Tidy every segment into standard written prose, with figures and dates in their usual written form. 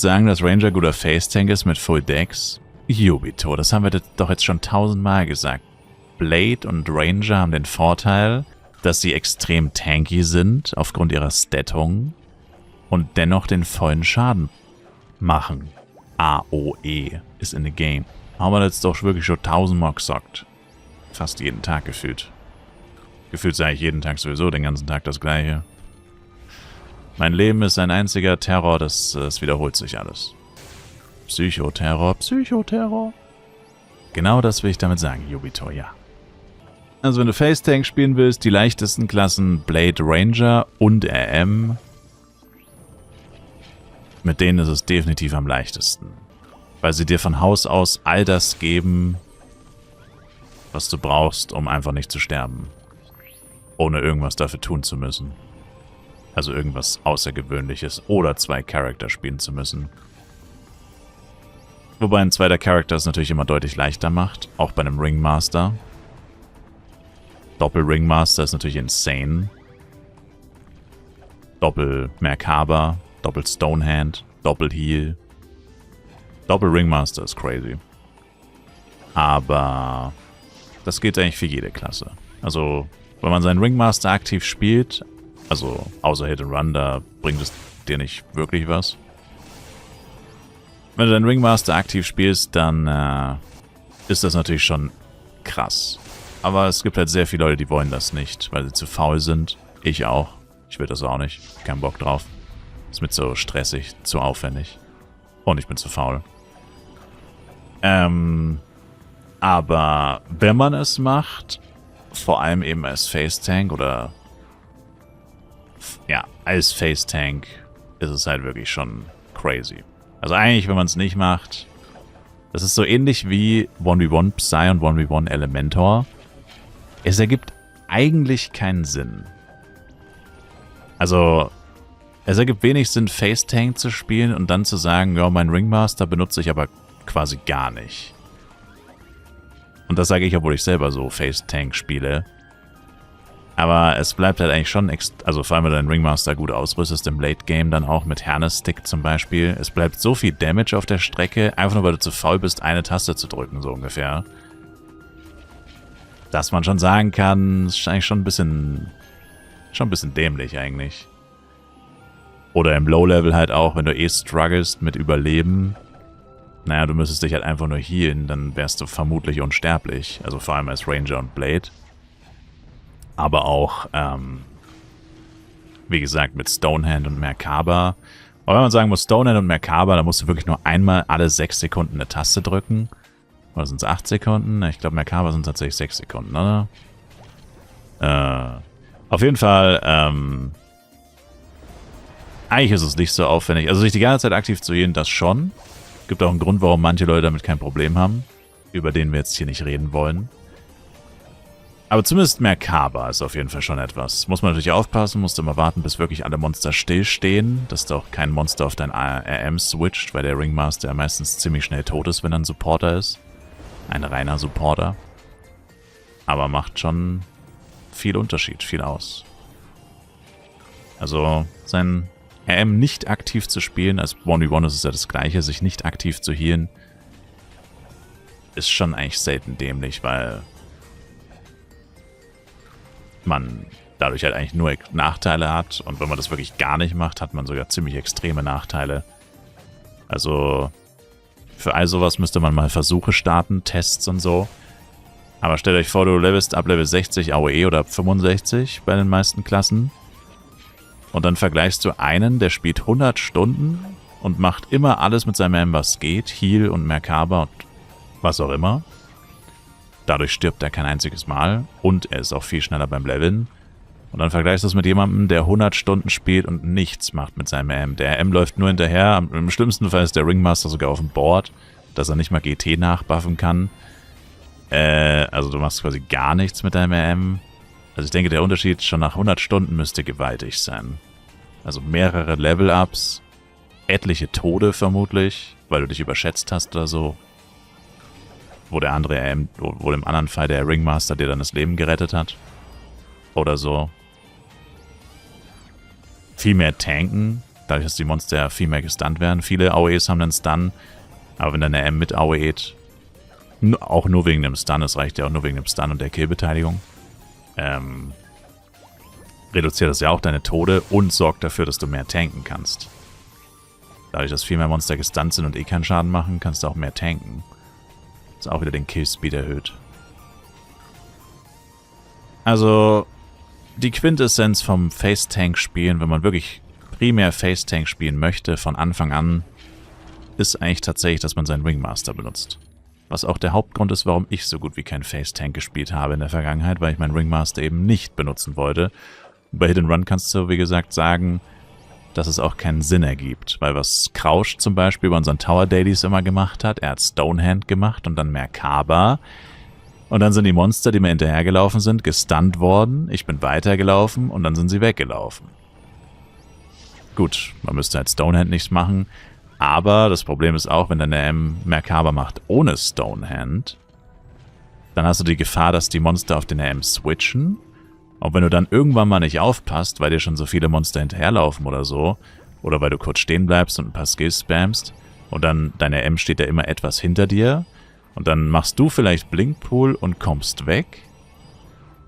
sagen, dass Ranger guter Face-Tank ist mit Full Decks? Yubito, das haben wir doch jetzt schon 1000-mal gesagt. Blade und Ranger haben den Vorteil, dass sie extrem tanky sind aufgrund ihrer Stattung und dennoch den vollen Schaden machen. AOE ist in the game. Haben wir jetzt doch wirklich schon 1000-mal gesagt. Fast jeden Tag gefühlt. Gefühlt sage ich jeden Tag sowieso den ganzen Tag das Gleiche. Mein Leben ist ein einziger Terror, das wiederholt sich alles. Psychoterror, Psychoterror. Genau das will ich damit sagen, Yubito, ja. Also wenn du Face-Tank spielen willst, die leichtesten Klassen Blade, Ranger und RM. Mit denen ist es definitiv am leichtesten. Weil sie dir von Haus aus all das geben, was du brauchst, um einfach nicht zu sterben. Ohne irgendwas dafür tun zu müssen. Also irgendwas Außergewöhnliches oder 2 Charakter spielen zu müssen. Wobei ein zweiter Charakter es natürlich immer deutlich leichter macht, auch bei einem Ringmaster. Doppel-Ringmaster ist natürlich insane. Doppel-Merkaba, Doppel-Stonehand, Doppel-Heal. Doppel-Ringmaster ist crazy. Aber das gilt eigentlich für jede Klasse. Also, wenn man seinen Ringmaster aktiv spielt, also außer Hit and Run, da bringt es dir nicht wirklich was. Wenn du deinen Ringmaster aktiv spielst, dann ist das natürlich schon krass. Aber es gibt halt sehr viele Leute, die wollen das nicht, weil sie zu faul sind. Ich auch. Ich will das auch nicht. Kein Bock drauf. Ist mir zu stressig, zu aufwendig. Und ich bin zu faul. Aber wenn man es macht, vor allem eben als Face-Tank oder ja, als Face-Tank ist es halt wirklich schon crazy. Also eigentlich, wenn man es nicht macht, das ist so ähnlich wie 1v1 Psy und 1v1 Elementor. Es ergibt eigentlich keinen Sinn. Also, es ergibt wenig Sinn, Face-Tank zu spielen und dann zu sagen, ja, mein Ringmaster benutze ich aber quasi gar nicht. Und das sage ich, obwohl ich selber so Face-Tank spiele. Aber es bleibt halt eigentlich schon, also vor allem, wenn du deinen Ringmaster gut ausrüstest im Late-Game, dann auch mit Hernes-Stick zum Beispiel. Es bleibt so viel Damage auf der Strecke, einfach nur weil du zu faul bist, eine Taste zu drücken, so ungefähr. Dass man schon sagen kann, ist eigentlich schon ein bisschen dämlich eigentlich. Oder im Low-Level halt auch, wenn du strugglest mit Überleben. Naja, du müsstest dich halt einfach nur healen, dann wärst du vermutlich unsterblich. Also vor allem als Ranger und Blade. Aber auch, wie gesagt, mit Stonehand und Merkaba. Aber wenn man sagen muss, Stonehand und Merkaba, da musst du wirklich nur einmal alle 6 Sekunden eine Taste drücken. Oder sind es 8 Sekunden? Ich glaube, Merkaba sind tatsächlich 6 Sekunden, oder? Auf jeden Fall, eigentlich ist es nicht so aufwendig. Also sich die ganze Zeit aktiv zu healen, das schon. Gibt auch einen Grund, warum manche Leute damit kein Problem haben. Über den wir jetzt hier nicht reden wollen. Aber zumindest Merkaba ist auf jeden Fall schon etwas. Muss man natürlich aufpassen, musst immer warten, bis wirklich alle Monster stillstehen, dass da auch kein Monster auf dein RM switcht, weil der Ringmaster ja meistens ziemlich schnell tot ist, wenn er ein Supporter ist. Ein reiner Supporter. Aber macht schon viel Unterschied, viel aus. Also sein RM nicht aktiv zu spielen, als 1v1 ist es ja das gleiche, sich nicht aktiv zu healen, ist schon eigentlich selten dämlich, weil man dadurch halt eigentlich nur Nachteile hat. Und wenn man das wirklich gar nicht macht, hat man sogar ziemlich extreme Nachteile. Also für all sowas müsste man mal Versuche starten, Tests und so. Aber stellt euch vor, du levelst ab Level 60 AOE oder ab 65 bei den meisten Klassen. Und dann vergleichst du einen, der spielt 100 Stunden und macht immer alles mit seinem M, was geht. Heal und Merkaba und was auch immer. Dadurch stirbt er kein einziges Mal und er ist auch viel schneller beim Leveln. Und dann vergleichst du es mit jemandem, der 100 Stunden spielt und nichts macht mit seinem M. Der M läuft nur hinterher. Im schlimmsten Fall ist der Ringmaster sogar auf dem Board, dass er nicht mal GT nachbuffen kann. Also du machst quasi gar nichts mit deinem M. Also ich denke, der Unterschied schon nach 100 Stunden müsste gewaltig sein. Also mehrere Level-Ups, etliche Tode vermutlich, weil du dich überschätzt hast oder so. Wo der andere, wo im anderen Fall der Ringmaster dir dann das Leben gerettet hat. Oder so. Viel mehr tanken, dadurch, dass die Monster ja viel mehr gestunt werden. Viele AOEs haben einen Stun, aber wenn deine M mit AOEt, auch nur wegen dem Stun, es reicht ja auch nur wegen dem Stun und der Killbeteiligung, reduziert das ja auch deine Tode und sorgt dafür, dass du mehr tanken kannst. Dadurch, dass viel mehr Monster gestunt sind und eh keinen Schaden machen, kannst du auch mehr tanken. Was auch wieder den Killspeed erhöht. Also, die Quintessenz vom Face-Tank-Spielen, wenn man wirklich primär Face-Tank spielen möchte, von Anfang an, ist eigentlich tatsächlich, dass man seinen Ringmaster benutzt. Was auch der Hauptgrund ist, warum ich so gut wie kein Face-Tank gespielt habe in der Vergangenheit, weil ich meinen Ringmaster eben nicht benutzen wollte. Bei Hit and Run kannst du, wie gesagt, sagen, dass es auch keinen Sinn ergibt. Weil was Krausch zum Beispiel bei unseren Tower Dailies immer gemacht hat, er hat Stonehand gemacht und dann Merkaba. Und dann sind die Monster, die mir hinterhergelaufen sind, gestunt worden. Ich bin weitergelaufen und dann sind sie weggelaufen. Gut, man müsste halt Stonehand nichts machen. Aber das Problem ist auch, wenn deine M Merkaba macht ohne Stonehand, dann hast du die Gefahr, dass die Monster auf den M switchen. Und wenn du dann irgendwann mal nicht aufpasst, weil dir schon so viele Monster hinterherlaufen oder so, oder weil du kurz stehen bleibst und ein paar Skills spammst, und dann deine M steht ja immer etwas hinter dir, und dann machst du vielleicht Blinkpool und kommst weg,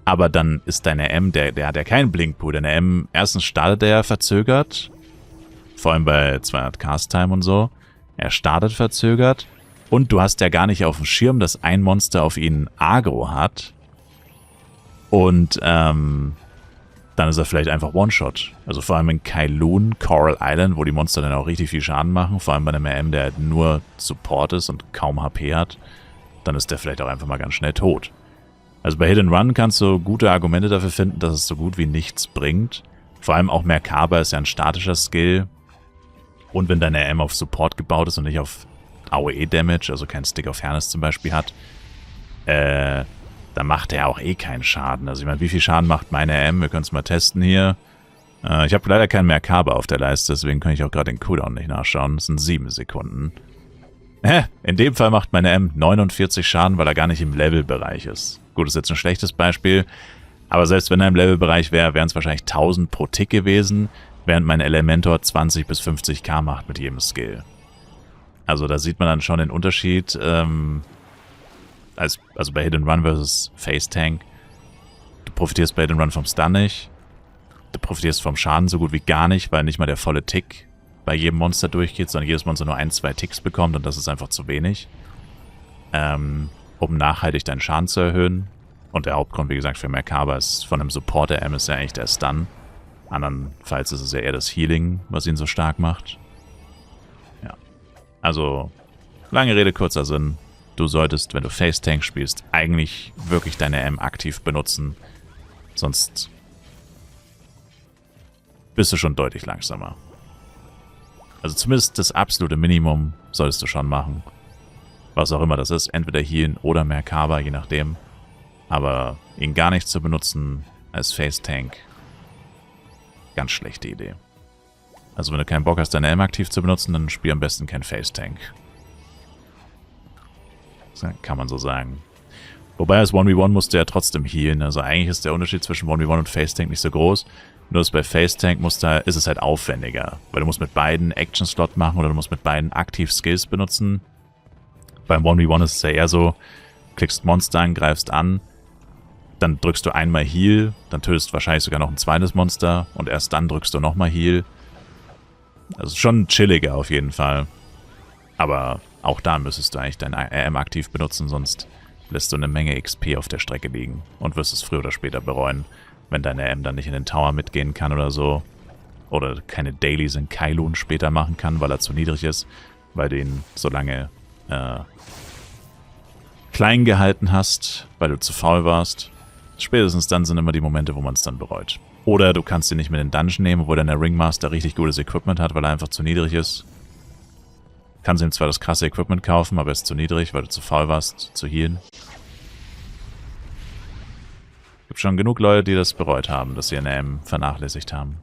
aber dann ist deine M, der hat ja keinen Blinkpool, deine M, erstens startet er verzögert, vor allem bei 200 Cast Time und so, er startet verzögert, und du hast ja gar nicht auf dem Schirm, dass ein Monster auf ihn Agro hat. Und dann ist er vielleicht einfach One-Shot. Also vor allem in Kowloon, Coral Island, wo die Monster dann auch richtig viel Schaden machen. Vor allem bei einem RM, der halt nur Support ist und kaum HP hat. Dann ist der vielleicht auch einfach mal ganz schnell tot. Also bei Hit and Run kannst du gute Argumente dafür finden, dass es so gut wie nichts bringt. Vor allem auch Merkaba ist ja ein statischer Skill. Und wenn deine RM auf Support gebaut ist und nicht auf AOE-Damage, also kein Stick of Fairness zum Beispiel hat, dann macht er auch eh keinen Schaden. Also ich meine, wie viel Schaden macht meine M? Wir können es mal testen hier. Ich habe leider keinen Merkaba auf der Leiste, deswegen kann ich auch gerade den Cooldown nicht nachschauen. Das sind 7 Sekunden. In dem Fall macht meine M 49 Schaden, weil er gar nicht im Levelbereich ist. Gut, das ist jetzt ein schlechtes Beispiel, aber selbst wenn er im Levelbereich wäre, wären es wahrscheinlich 1000 pro Tick gewesen, während mein Elementor 20 bis 50k macht mit jedem Skill. Also da sieht man dann schon den Unterschied, also bei Hit and Run versus Face Tank. Du profitierst bei Hit and Run vom Stun nicht. Du profitierst vom Schaden so gut wie gar nicht, weil nicht mal der volle Tick bei jedem Monster durchgeht, sondern jedes Monster nur 1-2 Ticks bekommt und das ist einfach zu wenig. Um nachhaltig deinen Schaden zu erhöhen. Und der Hauptgrund, wie gesagt, für Merkaba ist von einem Supporter M ist ja eigentlich der Stun. Andernfalls ist es ja eher das Healing, was ihn so stark macht. Ja. Also, lange Rede, kurzer Sinn. Du solltest, wenn du Face Tank spielst, eigentlich wirklich deine M aktiv benutzen. Sonst bist du schon deutlich langsamer. Also zumindest das absolute Minimum solltest du schon machen. Was auch immer das ist. Entweder Healen oder Merkaba, je nachdem. Aber ihn gar nicht zu benutzen als Face Tank, ganz schlechte Idee. Also wenn du keinen Bock hast, deine M aktiv zu benutzen, dann spiel am besten kein Face Tank. Kann man so sagen. Wobei als 1v1 musst du ja trotzdem healen. Also eigentlich ist der Unterschied zwischen 1v1 und Face Tank nicht so groß. Nur dass bei Face Tank ist es halt aufwendiger. Weil du musst mit beiden Action-Slot machen oder du musst mit beiden aktiv Skills benutzen. Beim 1v1 ist es ja eher so, klickst Monster an, greifst an, dann drückst du einmal Heal, dann tötest du wahrscheinlich sogar noch ein zweites Monster und erst dann drückst du nochmal Heal. Also schon chilliger auf jeden Fall. Aber auch da müsstest du eigentlich dein RM aktiv benutzen, sonst lässt du eine Menge XP auf der Strecke liegen und wirst es früher oder später bereuen, wenn deine RM dann nicht in den Tower mitgehen kann oder so. Oder keine Dailies in Kowloon später machen kann, weil er zu niedrig ist, weil du ihn so lange klein gehalten hast, weil du zu faul warst. Spätestens dann sind immer die Momente, wo man es dann bereut. Oder du kannst ihn nicht mit in den Dungeon nehmen, obwohl dann der Ringmaster richtig gutes Equipment hat, weil er einfach zu niedrig ist. Kannst ihm zwar das krasse Equipment kaufen, aber er ist zu niedrig, weil du zu faul warst, zu healen. Gibt schon genug Leute, die das bereut haben, dass sie ihren M vernachlässigt haben.